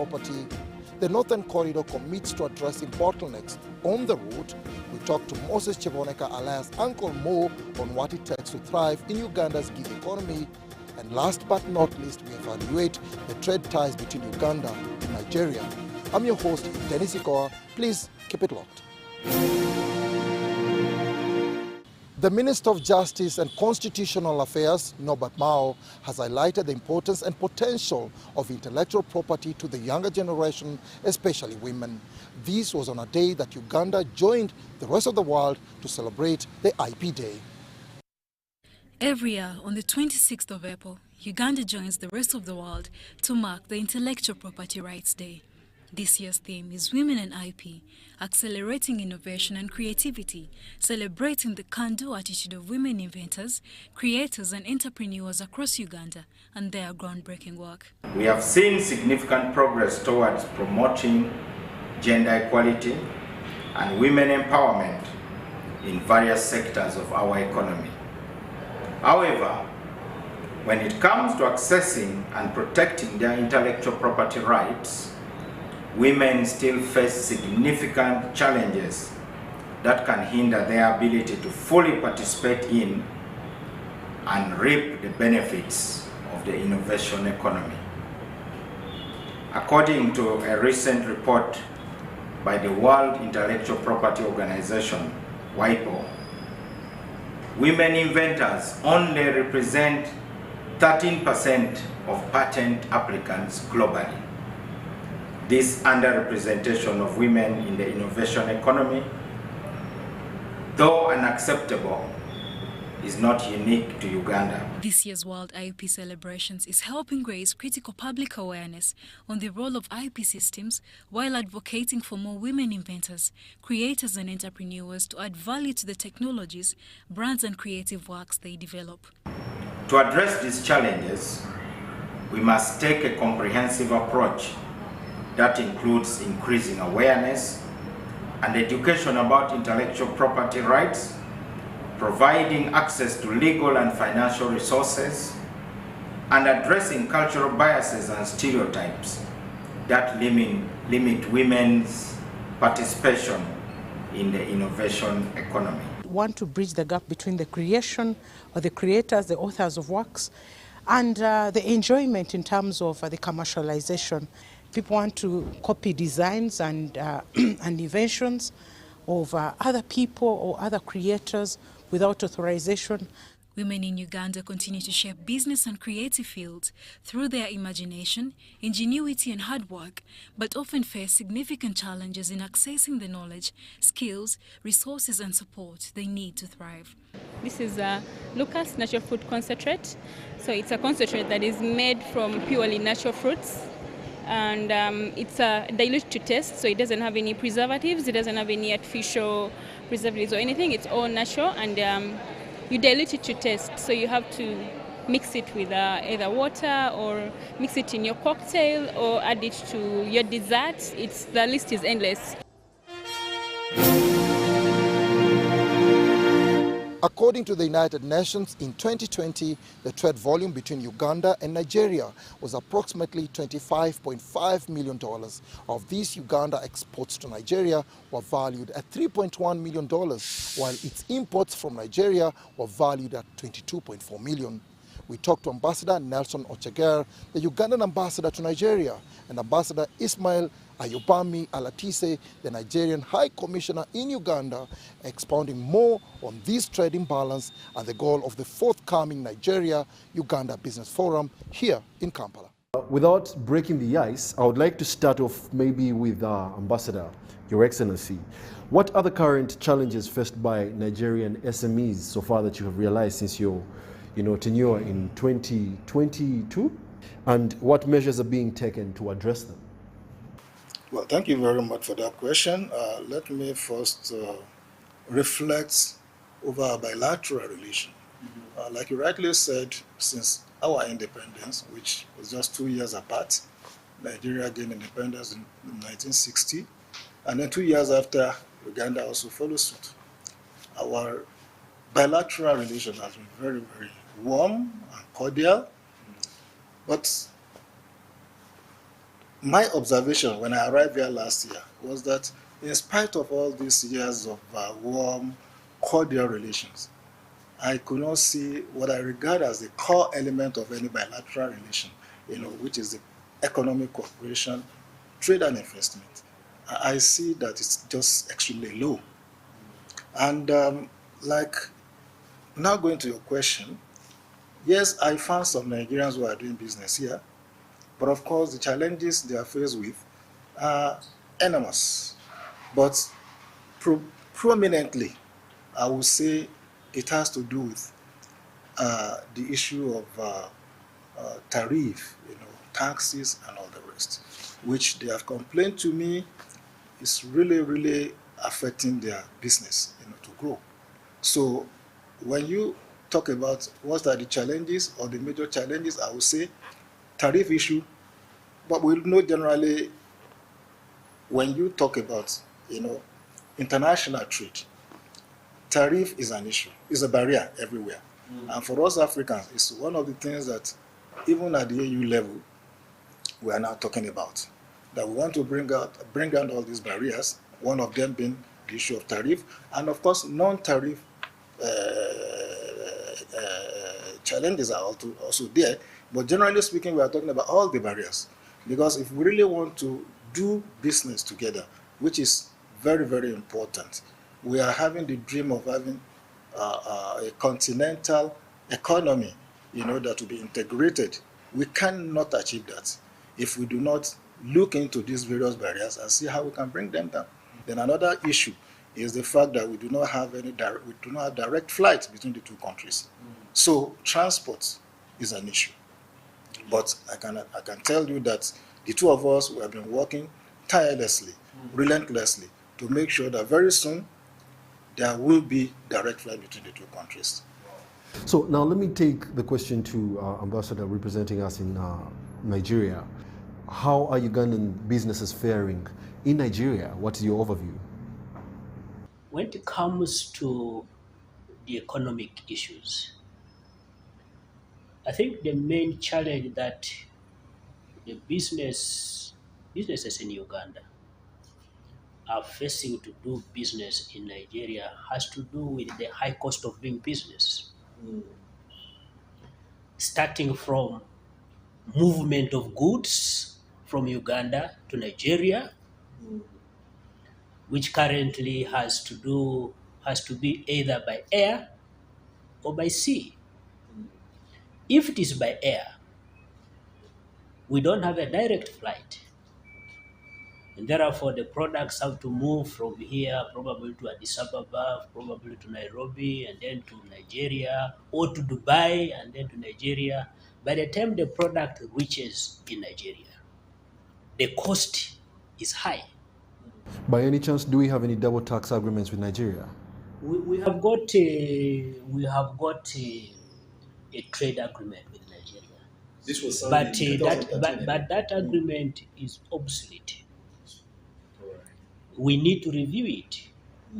property. The Northern Corridor commits to addressing bottlenecks on the route. We talked to Moses Cheboneka, alias Uncle Mo, on what it takes to thrive in Uganda's gig economy. And last but not least, we evaluate the trade ties between Uganda and Nigeria. I'm your host, Denis Sigoa. Please keep it locked. The Minister of Justice and Constitutional Affairs, Norbert Mao, has highlighted the importance and potential of intellectual property to the younger generation, especially women. This was on a day that Uganda joined the rest of the world to celebrate the IP Day. Every year, on the 26th of April, Uganda joins the rest of the world to mark the Intellectual Property Rights Day. This year's theme is Women and IP, accelerating innovation and creativity, celebrating the can-do attitude of women inventors, creators and entrepreneurs across Uganda and their groundbreaking work. We have seen significant progress towards promoting gender equality and women empowerment in various sectors of our economy. However, when it comes to accessing and protecting their intellectual property rights, women still face significant challenges that can hinder their ability to fully participate in and reap the benefits of the innovation economy. According to a recent report by the World Intellectual Property Organization, WIPO, women inventors only represent 13% of patent applicants globally. This underrepresentation of women in the innovation economy, though unacceptable, is not unique to Uganda. This year's World IP Celebrations is helping raise critical public awareness on the role of IP systems while advocating for more women inventors, creators and entrepreneurs to add value to the technologies, brands and creative works they develop. To address these challenges, we must take a comprehensive approach that includes increasing awareness and education about intellectual property rights, providing access to legal and financial resources, and addressing cultural biases and stereotypes that limit women's participation in the innovation economy. We want to bridge the gap between the creation or the creators, the authors of works, and the enjoyment in terms of the commercialization. People want to copy designs and inventions of other people or other creators without authorization. Women in Uganda continue to shape business and creative fields through their imagination, ingenuity and hard work, but often face significant challenges in accessing the knowledge, skills, resources and support they need to thrive. This is Lucas Natural Fruit Concentrate. So it's a concentrate that is made from purely natural fruits. And it's dilute to taste, so it doesn't have any preservatives, it doesn't have any artificial preservatives or anything. It's all natural, and you dilute it to taste. So you have to mix it with either water or mix it in your cocktail or add it to your dessert. The list is endless. According to the United Nations, in 2020, the trade volume between Uganda and Nigeria was approximately $25.5 million. Of these, Uganda exports to Nigeria were valued at $3.1 million, while its imports from Nigeria were valued at $22.4 million. We talked to Ambassador Nelson Ocheger, the Ugandan ambassador to Nigeria, and Ambassador Ismail Ayobami Alatise, the Nigerian High Commissioner in Uganda, expounding more on this trade imbalance and the goal of the forthcoming Nigeria-Uganda Business Forum here in Kampala. Without breaking the ice, I would like to start off maybe with Ambassador, Your Excellency. What are the current challenges faced by Nigerian SMEs so far that you have realized since your tenure in 2022? And what measures are being taken to address them? Well, thank you very much for that question. Let me first reflect over our bilateral relation. Like you rightly said, since our independence, which was just 2 years apart, Nigeria gained independence in 1960, and then 2 years after, Uganda also followed suit. Our bilateral relation has been very, very warm and cordial, but my observation when I arrived here last year was that in spite of all these years of warm, cordial relations, I could not see what I regard as the core element of any bilateral relation, which is the economic cooperation, trade and investment. I see that it's just extremely low. And like now going to your question, yes, I found some Nigerians who are doing business here, but of course the challenges they are faced with are enormous. But prominently, I would say it has to do with the issue of tariff, taxes and all the rest, which they have complained to me is really, really affecting their business, to grow. So when you talk about what are the challenges or the major challenges, I would say tariff issue, but we know generally when you talk about, international trade, tariff is an issue, is a barrier everywhere. And for us Africans, it's one of the things that even at the AU level, we are now talking about, that we want to bring down all these barriers, one of them being the issue of tariff, and of course non-tariff challenges are also there. But generally speaking, we are talking about all the barriers, because if we really want to do business together, which is very, very important, we are having the dream of having a continental economy, that will be integrated. We cannot achieve that if we do not look into these various barriers and see how we can bring them down. Then another issue is the fact that we do not have direct flights between the two countries. So transport is an issue. But I can tell you that the two of us, we have been working tirelessly, relentlessly, to make sure that very soon there will be direct flight between the two countries. So now let me take the question to Ambassador representing us in Nigeria. How are Ugandan businesses faring in Nigeria? What is your overview? When it comes to the economic issues, I think the main challenge that the businesses in Uganda are facing to do business in Nigeria has to do with the high cost of doing business. Starting from movement of goods from Uganda to Nigeria, which currently has to be either by air or by sea. If it is by air, we don't have a direct flight. And therefore, the products have to move from here, probably to Addis Ababa, probably to Nairobi, and then to Nigeria, or to Dubai, and then to Nigeria. By the time the product reaches in Nigeria, the cost is high. By any chance, do we have any double tax agreements with Nigeria? We have got a trade agreement with Nigeria. This was signed in 2013. But that agreement is obsolete. We need to review it.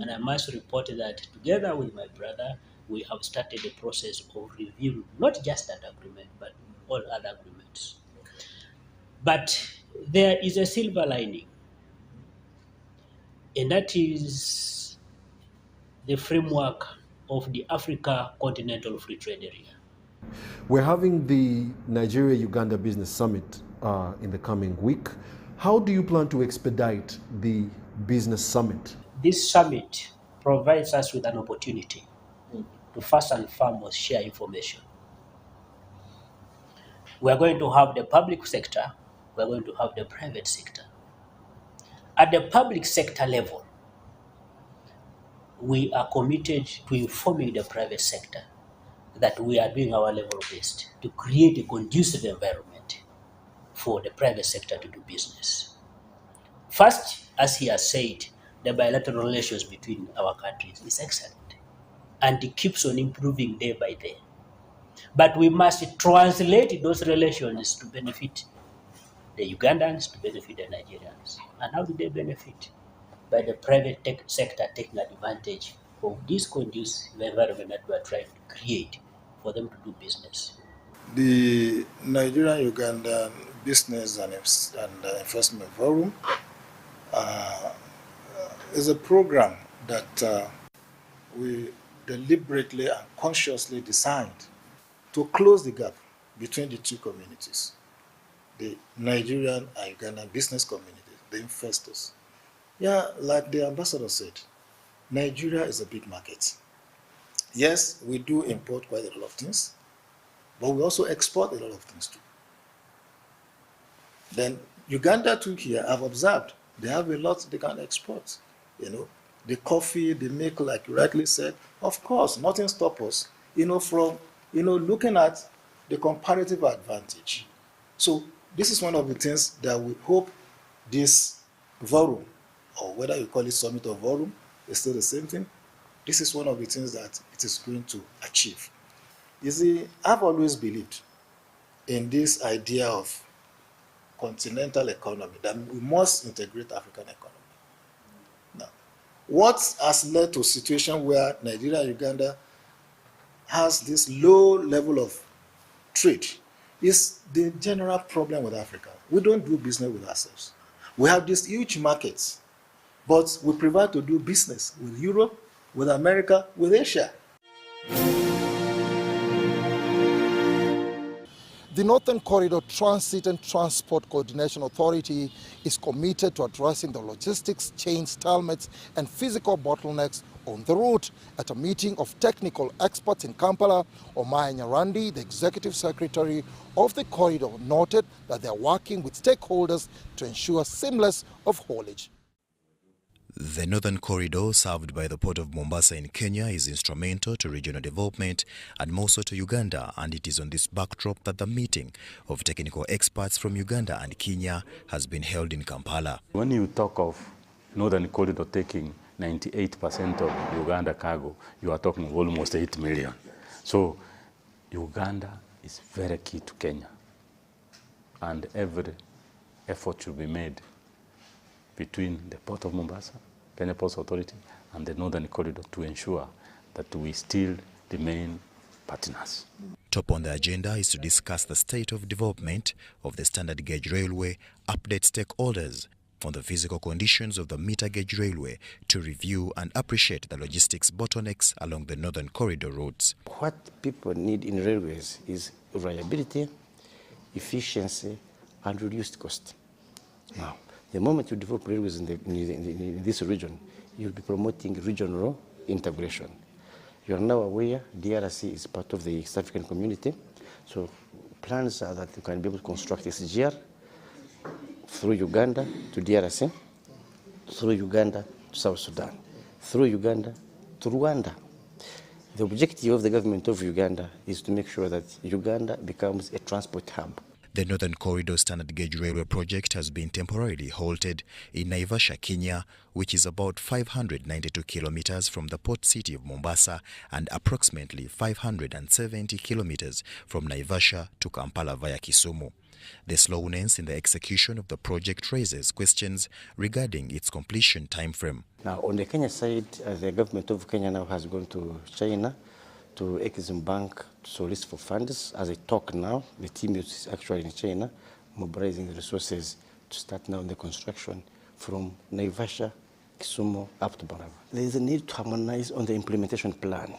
And I must report that together with my brother, we have started the process of reviewing not just that agreement, but all other agreements. But there is a silver lining, and that is the framework of the Africa Continental Free Trade Area. We're having the Nigeria-Uganda Business Summit in the coming week. How do you plan to expedite the business summit? This summit provides us with an opportunity to first and foremost share information. We are going to have the public sector, we are going to have the private sector. At the public sector level, we are committed to informing the private sector that we are doing our level best to create a conducive environment for the private sector to do business. First, as he has said, the bilateral relations between our countries is excellent, and it keeps on improving day by day. But we must translate those relations to benefit the Ugandans, to benefit the Nigerians. And how do they benefit? By the private sector taking advantage of this conducive environment that we are trying to create for them to do business. The Nigerian-Ugandan Business and Investment Forum is a program that we deliberately and consciously designed to close the gap between the two communities, the Nigerian and Ugandan business community, the investors. Yeah, like the ambassador said, Nigeria is a big market. Yes, we do import quite a lot of things, but we also export a lot of things too. Then Uganda too here, I've observed, they have a lot they can export. You know, the coffee they make, like you rightly said, of course, nothing stops us, from, looking at the comparative advantage. So this is one of the things that we hope this forum, or whether you call it summit or forum, it's still the same thing. This is one of the things that it is going to achieve. You see, I've always believed in this idea of continental economy, that we must integrate African economy. Now, what has led to a situation where Nigeria and Uganda has this low level of trade is the general problem with Africa. We don't do business with ourselves. We have these huge markets, but we prefer to do business with Europe, with America, with Asia. The Northern Corridor Transit and Transport Coordination Authority is committed to addressing the logistics chain stalemates and physical bottlenecks on the route. At a meeting of technical experts in Kampala, Omaya Nyarandi, the Executive Secretary of the corridor, noted that they are working with stakeholders to ensure seamless haulage. The Northern Corridor, served by the Port of Mombasa in Kenya, is instrumental to regional development and more so to Uganda, and it is on this backdrop that the meeting of technical experts from Uganda and Kenya has been held in Kampala. When you talk of Northern Corridor taking 98% of Uganda cargo, you are talking of almost 8 million. So Uganda is very key to Kenya, and every effort should be made between the Port of Mombasa, Kenya Ports Authority, and the Northern Corridor to ensure that we still remain partners. Top on the agenda is to discuss the state of development of the standard gauge railway, update stakeholders on the physical conditions of the meter gauge railway, to review and appreciate the logistics bottlenecks along the Northern Corridor routes. What people need in railways is reliability, efficiency, and reduced cost. Now, the moment you develop railways in this region, you'll be promoting regional integration. You are now aware DRC is part of the East African community, so plans are that you can be able to construct SGR through Uganda to DRC, through Uganda to South Sudan, through Uganda to Rwanda. The objective of the government of Uganda is to make sure that Uganda becomes a transport hub. The Northern Corridor Standard Gauge Railway project has been temporarily halted in Naivasha, Kenya, which is about 592 kilometers from the port city of Mombasa and approximately 570 kilometers from Naivasha to Kampala via Kisumu. The slowness in the execution of the project raises questions regarding its completion timeframe. Now, on the Kenya side, the government of Kenya now has gone to China, to Exim Bank, to solicit for funds. As I talk now, the team is actually in China, mobilizing the resources to start now the construction from Naivasha, Kisumu, up to Baraba. There is a need to harmonize on the implementation plan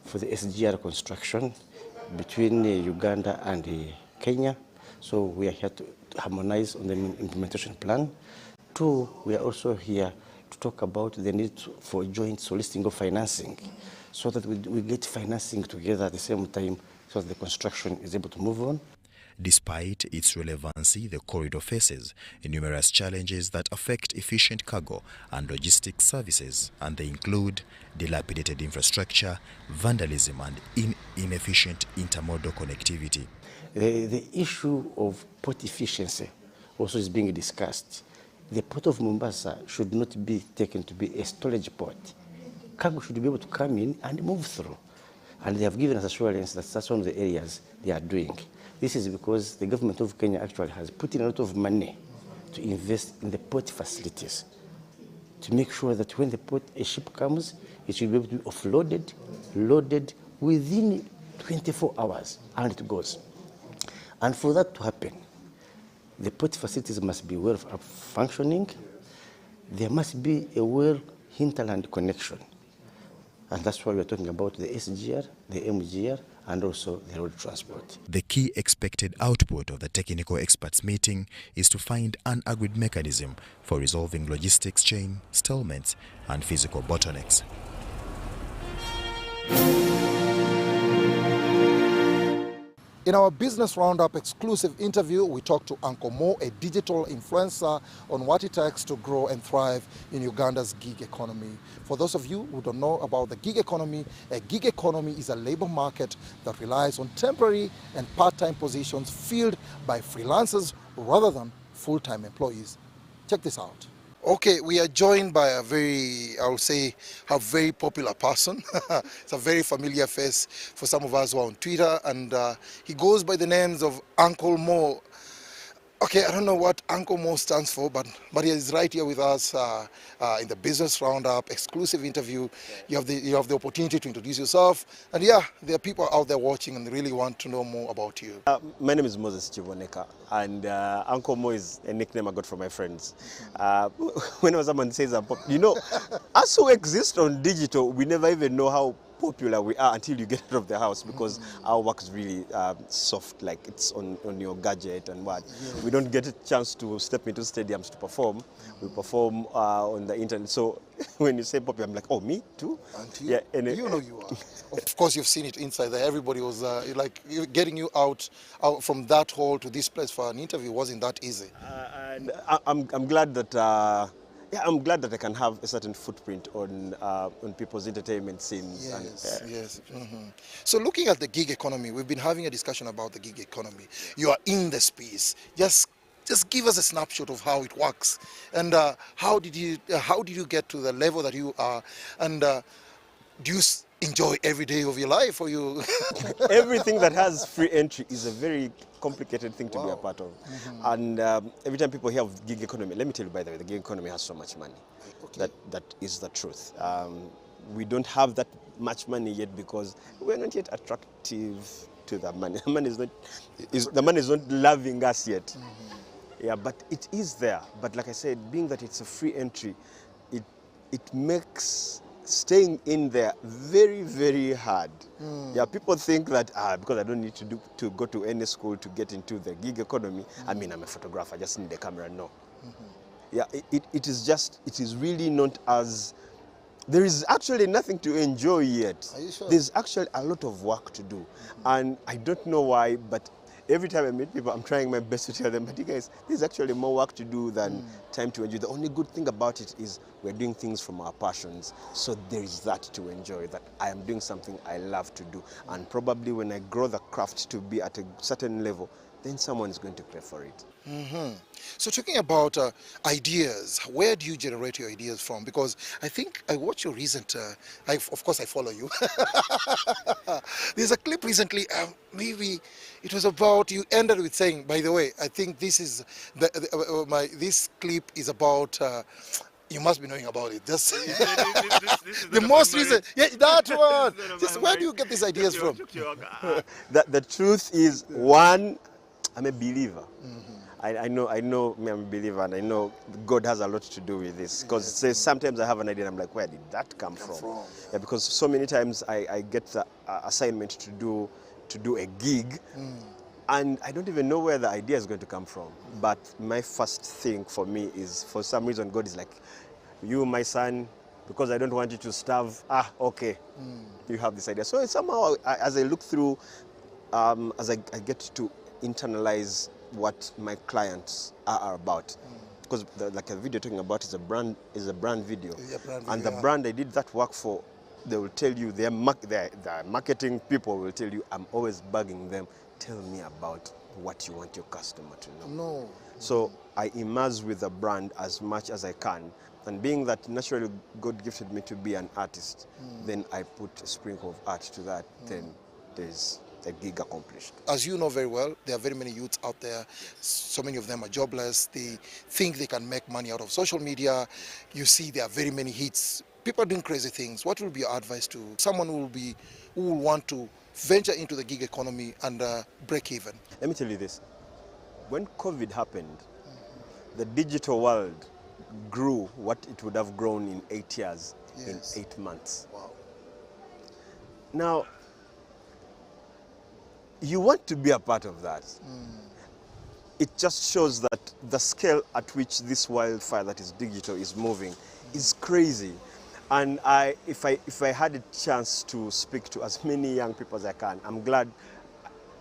for the SGR construction between Uganda and Kenya. So we are here to harmonize on the implementation plan. Two, we are also here to talk about the need for joint soliciting of financing, so that we get financing together at the same time, so that the construction is able to move on. Despite its relevancy, the corridor faces numerous challenges that affect efficient cargo and logistics services, and they include dilapidated infrastructure, vandalism, and inefficient intermodal connectivity. The issue of port efficiency also is being discussed. The port of Mombasa should not be taken to be a storage port. Cargo should be able to come in and move through. And they have given us assurance that that's one of the areas they are doing. This is because the government of Kenya actually has put in a lot of money to invest in the port facilities, to make sure that when a ship comes, it should be able to be offloaded, loaded within 24 hours, and it goes. And for that to happen, The port facilities must be well functioning. There must be a well hinterland connection. And that's why we're talking about the SGR, the MGR, and also the road transport. The key expected output of the technical experts meeting is to find an agreed mechanism for resolving logistics chain, stalemates, and physical bottlenecks. In our Business Roundup exclusive interview, we talked to Uncle Mo, a digital influencer, on what it takes to grow and thrive in Uganda's gig economy. For those of you who don't know about the gig economy, a gig economy is a labor market that relies on temporary and part-time positions filled by freelancers rather than full-time employees. Check this out. Okay, we are joined by a very popular person. It's a very familiar face for some of us who are on Twitter, and he goes by the names of Uncle Mo. Okay, I don't know what Uncle Mo stands for, but he is right here with us in the Business Roundup exclusive interview. You have the opportunity to introduce yourself, and yeah, there are people out there watching and really want to know more about you. My name is Moses Chivoneka, and Uncle Mo is a nickname I got from my friends. Whenever someone says I'm popular, you know, us who exist on digital, we never even know how popular we are until you get out of the house, because our work is really soft, like it's on your gadget and what. Yes. We don't get a chance to step into stadiums to perform. We perform on the internet. So when you say popular, I'm like, oh, me too? Yeah, you know you are. Of course, you've seen it inside there. Everybody was like, getting you out from that hall to this place for an interview wasn't that easy. And I'm glad that. Yeah, I'm glad that I can have a certain footprint on people's entertainment scenes. Yes, yes. So looking at the gig economy, we've been having a discussion about the gig economy. You are in the space. Just give us a snapshot of how it works, and how did you get to the level that you are, and do you enjoy every day of your life, or you? Everything that has free entry is a very complicated thing to be a part of. And every time people hear of gig economy, let me tell you, by the way, the gig economy has so much money. Okay. That is the truth. We don't have that much money yet because we're not yet attractive to the money. The money is not loving us yet. Yeah, but it is there. But like I said, being that it's a free entry, it makes staying in there very, very hard. Yeah, people think that because I don't need to go to any school to get into the gig economy. I mean, I'm a photographer, I just need a camera. No. Yeah, it is really not as. There is actually nothing to enjoy yet. Are you sure? There's actually a lot of work to do, and I don't know why, but every time I meet people, I'm trying my best to tell them, but you guys, there's actually more work to do than time to enjoy. The only good thing about it is we're doing things from our passions. So there is that to enjoy, that I am doing something I love to do. And probably when I grow the craft to be at a certain level, then someone is going to pay for it. So talking about ideas, where do you generate your ideas from? Because I think I watched your recent, of course I follow you. There's a clip recently, maybe it was about, you ended with saying, by the way, I think this is, this clip is about, you must be knowing about it. This the most recent, yeah, that one. Just where do you get these ideas from? The truth is, one, I'm a believer. I know I'm a believer, and I know God has a lot to do with this. Because sometimes I have an idea and I'm like, where did that come from? Yeah, because so many times I get the assignment to do a gig, and I don't even know where the idea is going to come from. But my first thing for me is, for some reason, God is like, you, my son, because I don't want you to starve. Okay, you have this idea. So somehow, as I look through, as I get to internalize what my clients are about, because like a video talking about is a brand video, and the brand I did that work for, they will tell you, the marketing people will tell you, I'm always bugging them, tell me about what you want your customer to know. So I immerse with the brand as much as I can, and being that naturally God gifted me to be an artist, then I put a sprinkle of art to that, then there's a gig accomplished. As you know very well, there are very many youths out there. So many of them are jobless. They think they can make money out of social media. You see there are very many hits. People are doing crazy things. What will be your advice to someone who will want to venture into the gig economy and break even? Let me tell you this. when COVID happened, the digital world grew what it would have grown in 8 years, Yes. in 8 months. Wow. Now, you want to be a part of that. It just shows that the scale at which this wildfire that is digital is moving is crazy. And if I had a chance to speak to as many young people as I can, I'm glad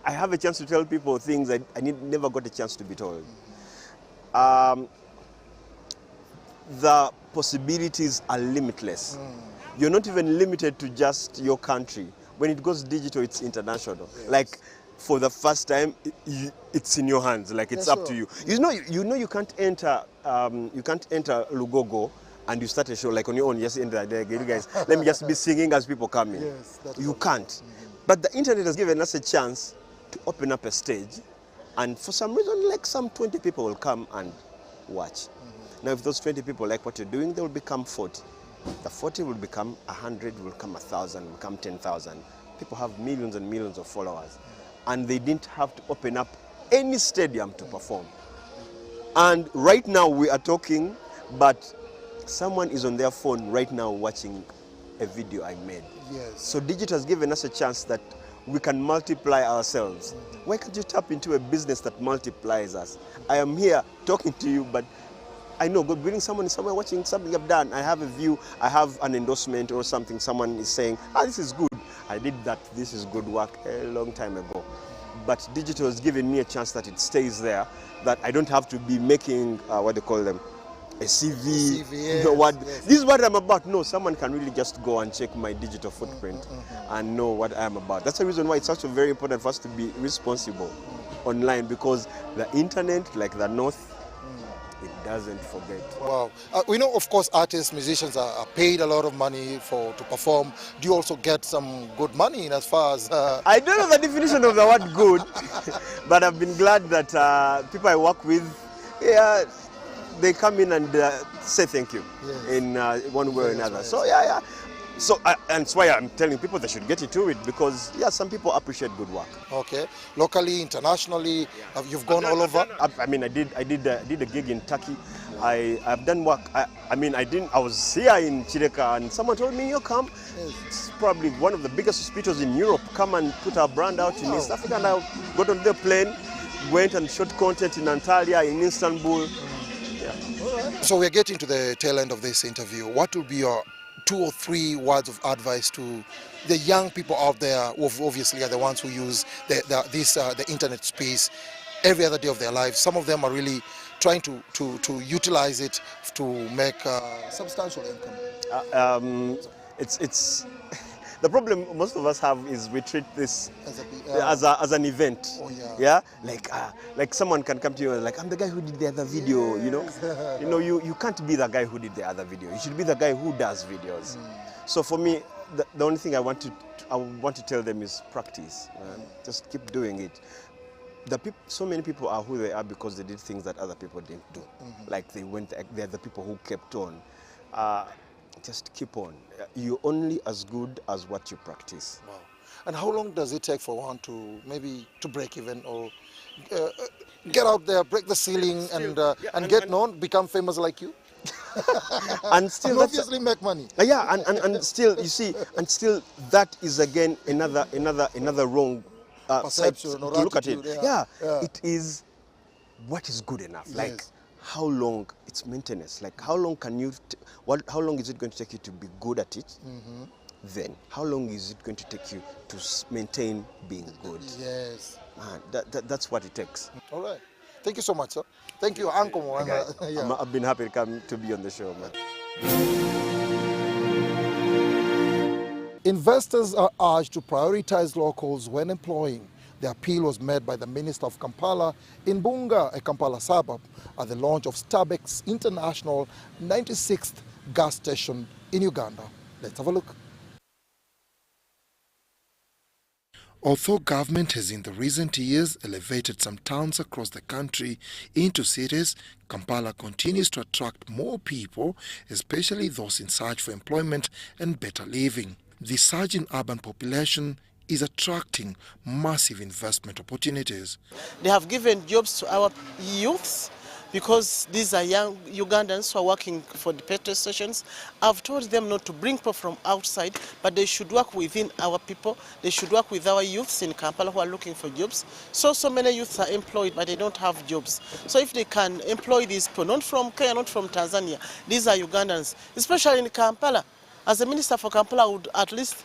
I have a chance to tell people things I never got a chance to be told. The possibilities are limitless. You're not even limited to just your country. When it goes digital, it's international. Yes. Like, for the first time, it's in your hands. Like, it's up to you. You know you can't enter Lugogo and you start a show like on your own. Just enter there, you guys. Let me just be singing as people come in. Yes, that is You what can't. But the internet has given us a chance to open up a stage, and for some reason, like, some 20 people will come and watch. Now, if those 20 people like what you're doing, they will become 40. The 40 will become 100, will become 1,000, will become 10,000. People have millions and millions of followers. And they didn't have to open up any stadium to perform. And right now we are talking, but someone is on their phone right now watching a video I made. Yes. So digital has given us a chance that we can multiply ourselves. Why can't you tap into a business that multiplies us? I am here talking to you, but I know God bringing someone is somewhere watching something I've done. I have a view, I have an endorsement or something. Someone is saying, this is good. I did that, this is good work a long time ago. But digital has given me a chance that it stays there, that I don't have to be making, what they call them, a CV. yes, yes. This is what I'm about. No, someone can really just go and check my digital footprint and know what I am about. That's the reason why it's also very important for us to be responsible online, because the internet, like the North, it doesn't forget. Wow. We know, of course, artists, musicians are paid a lot of money to perform. Do you also get some good money in as far as... I don't know the definition of the word good, but I've been glad that people I work with, they come in and say thank you in one way or another. So, So, and that's why I'm telling people they should get into it, because, some people appreciate good work. Okay. Locally, internationally, you've gone all over? I mean, I did a gig in Turkey. I've done work. I was here in Chireka, and someone told me, you come. It's probably one of the biggest hospitals in Europe. Come and put our brand out in East Africa. And I got on the plane, went and shot content in Antalya, in Istanbul. So we're getting to the tail end of this interview. What will be your 2 or 3 words of advice to the young people out there who obviously are the ones who use the internet space every other day of their lives? Some of them are really trying to utilize it to make substantial income. It's the problem most of us have is we treat this as an event. Like someone can come to you and like, I'm the guy who did the other video, you can't be the guy who did the other video. You should be the guy who does videos. So for me, the only thing I want to tell them is practice. Just keep doing it. So many people are who they are because they did things that other people didn't do. Like they're the people who kept on. Just keep on. You're only as good as what you practice. Wow. And how long does it take for one to maybe to break even or get out there, break the ceiling, and get known, become famous like you? And still and obviously make money. And still, you see, that is again another wrong perception to or look attitude, at it. It is what is good enough. Like, how long it's maintenance? Like, how long can you? How long is it going to take you to be good at it? Then, how long is it going to take you to maintain being good? Yes. That's what it takes. All right. Thank you so much, sir. Thank you, Uncle. I've been happy to come to be on the show, man. Investors are urged to prioritize locals when employing. The appeal was made by the Minister of Kampala in Bunga, a Kampala suburb, at the launch of Starbucks International 96th gas station in Uganda. Let's have a look. Although government has in the recent years elevated some towns across the country into cities, Kampala continues to attract more people, especially those in search for employment and better living. The surge in urban population is attracting massive investment opportunities. They have given jobs to our youths because these are young Ugandans who are working for the petrol stations. I've told them not to bring people from outside, but they should work within our people. They should work with our youths in Kampala who are looking for jobs. So many youths are employed, but they don't have jobs. So if they can employ these people, not from Kenya, not from Tanzania, these are Ugandans, especially in Kampala. As a minister for Kampala, I would at least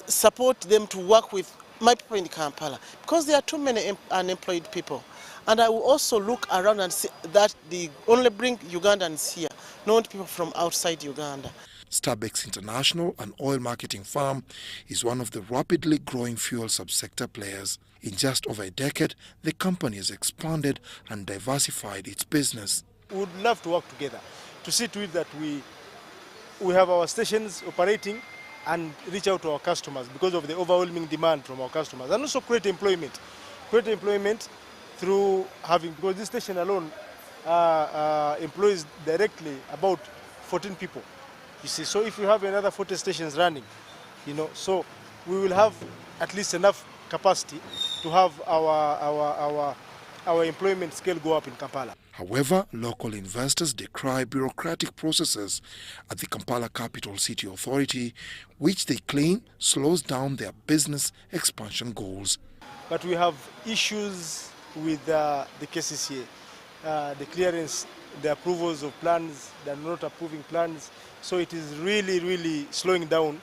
support them to work with my people in Kampala because there are too many unemployed people. And I will also look around and see that they only bring Ugandans here, not people from outside Uganda. Starbex International, an oil marketing firm, is one of the rapidly growing fuel subsector players. In just over a decade, the company has expanded and diversified its business. We would love to work together to see to it that we have our stations operating and reach out to our customers because of the overwhelming demand from our customers, and also create employment through having, because this station alone employs directly about 14 people, you see. So if you have another 40 stations running, so we will have at least enough capacity to have our employment scale go up in Kampala. However, local investors decry bureaucratic processes at the Kampala Capital City Authority, which they claim slows down their business expansion goals. But we have issues with the KCCA, the clearance, the approvals of plans, they're not approving plans. So it is really slowing down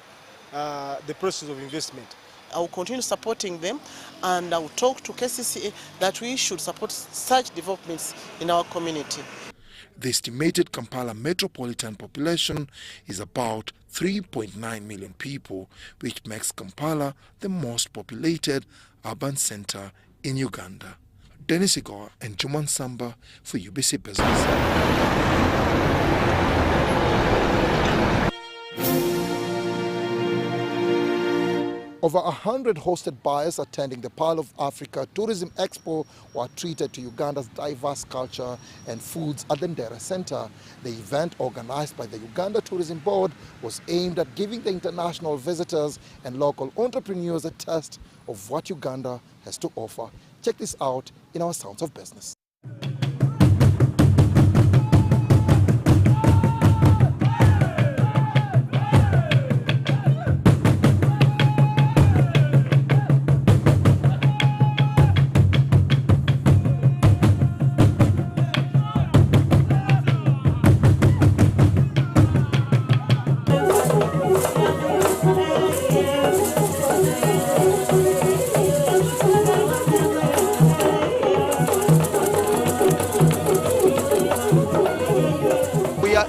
the process of investment. I will continue supporting them, and I will talk to KCCA that we should support such developments in our community. The estimated Kampala metropolitan population is about 3.9 million people, which makes Kampala the most populated urban center in Uganda. Denis Sigoa and Juman Samba for UBC Business. Over 100 hosted buyers attending the Pearl of Africa Tourism Expo were treated to Uganda's diverse culture and foods at the Ndera Center. The event, organized by the Uganda Tourism Board, was aimed at giving the international visitors and local entrepreneurs a taste of what Uganda has to offer. Check this out in our Sounds of Business.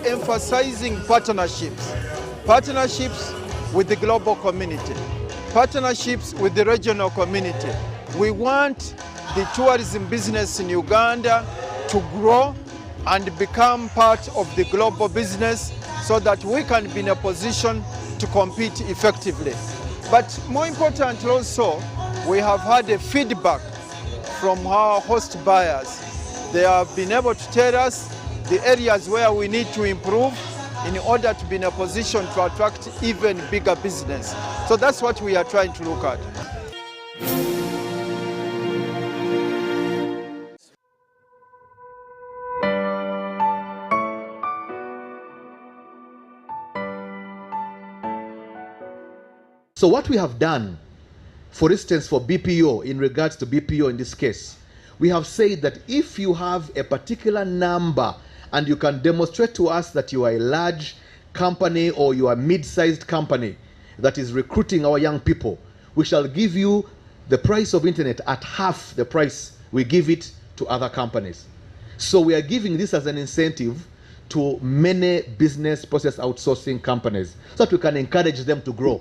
Emphasizing partnerships with the global community, partnerships with the regional community. We want the tourism business in Uganda to grow and become part of the global business so that we can be in a position to compete effectively. But more importantly also, we have had a feedback from our host buyers. They have been able to tell us the areas where we need to improve in order to be in a position to attract even bigger business. So that's what we are trying to look at. So what we have done, for instance, for BPO, in regards to BPO in this case, we have said that if you have a particular number and you can demonstrate to us that you are a large company or you are a mid-sized company that is recruiting our young people, we shall give you the price of internet at half the price we give it to other companies. So we are giving this as an incentive to many business process outsourcing companies so that we can encourage them to grow.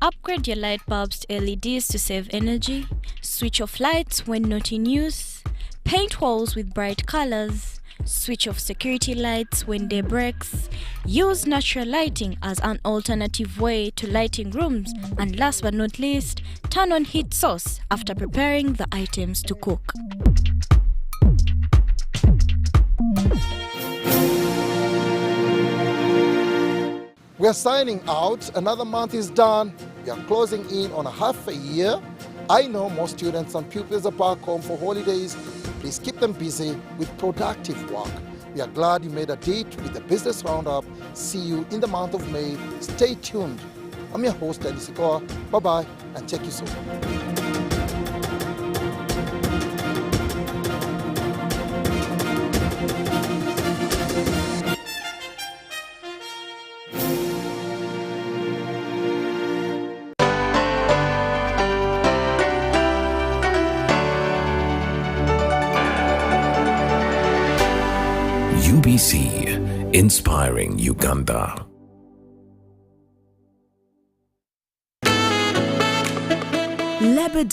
Upgrade your light bulbs to LEDs to save energy, switch off lights when not in use, paint walls with bright colors, switch off security lights when day breaks, use natural lighting as an alternative way to lighting rooms, and last but not least, turn on heat source after preparing the items to cook. We are signing out. Another month is done. We are closing in on a half a year. I know most students and pupils are back home for holidays. Please keep them busy with productive work. We are glad you made a date with the Business Roundup. See you in the month of May. Stay tuned. I'm your host, Denis Sigoa. Bye-bye and check you soon. UBC, inspiring Uganda.